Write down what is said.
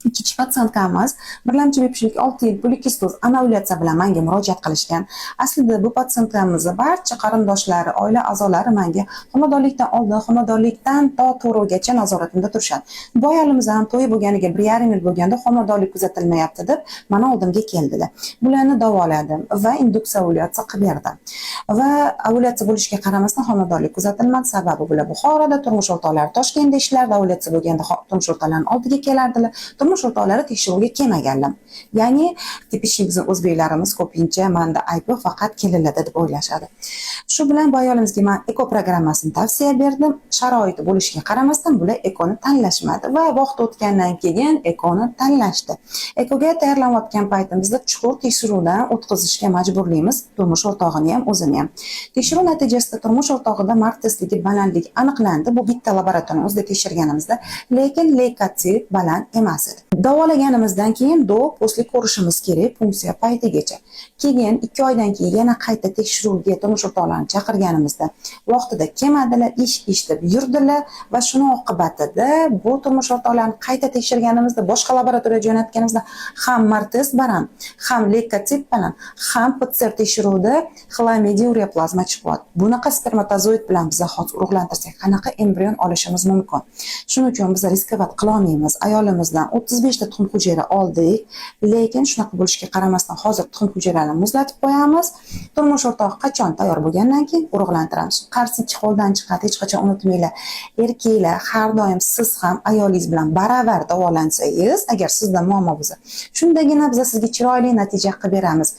ikkinchi patsientkamiz birlamchi bepushtlik 6 yil polikistoz anavlyatsiya bilan menga murojaat qilishgan. Aslida bu patsientamizni barcha qarindoshlari, oila a'zolari menga homiladorlikdan oldin, homiladorlikdan to tug'rugacha nazoratimda turishadi. Bu ayolimiz ham to'yi bo'lganiga 1,5 yil bo'lganda homiladorlik kuzatilmayapti deb meni oldimga keldilar. Bularni davoladim va induksiya ovulyatsiya qilib berdim. Va ovulyatsiya bo'lishiga qaramasdan homiladorlik kuzatilmadi. Sababi bular Buxoroda, turmush o'rtoqlari Toshkentda ishlardi. Ovulyatsiya bo'lganda turmush o'rtoqlarining oldiga kelardilar. Turmush o'rtoqlari tekshiruvga kelmaganlar. Ya'ni tepishli bizning o'zbeklarimiz ko'pincha menda aybi faqat kelinlarda deb o'ylashadi. Shu bilan bu ayolimizga men eko programmasini tavsiya berdim. Sharoiti bo'lishiga qaramasdan bular ekoni tanlashmadi va vaqt o'tgandan keyin ekoni tanlashdi. Ekoga tayyorlanayotgan paytimizda chuqur tekshiruvdan o'tkazishga majburlimiz turmush o'rtog'ini ham, o'zini ham. Tekshiruv natijasida turmush o'rtog'ida mart testligi balandligi aniqlandi. Bu bitta laboratoriya o'zida tekshirganimizda, lekin leykosit baland emas edi. Davolaganimizdan keyin postli ko'rishimiz kerak funksiya paytigacha. Keyin 2 oydan keyin yana qayta tekshiruvga turmush o'rtoqlarini chaqirganimizda vaqtida kelmadilar, ish deb yurdilar va shuni oqibatida bu turmush o'rtoqlarini qayta tekshirganimizda, boshqa laboratoriyaga jo'natganimizda ham martest baland, ham leykosit baland, ham PCR tekshiruvda xlamidiyya ureoplazma chiqyapti. Bunaqa spermatozoid bilan biz hozir urug'lantirsak qanaqa embrion olishimiz mumkin? Shuning uchun biz riskovat qila olmaymiz. Ayolimizdan 35 ta tuxum hujayra oldik, lekin shunaqa bo'lishiga qaramasdan hozir tuxum hujayralarni muzlatib qo'yamiz. Turmush o'rtog'i qachon tayyor bo'lgandan keyin urug'lantiramiz. Qarsinchi qo'ldan chiqadi, hech qachon unutmanglar. Erkaklar har doim siz ham ayolingiz bilan baravar davolansangiz, agar sizda muammo bo'lsa, shundagina biz sizga chiroyli natija qilib beramiz.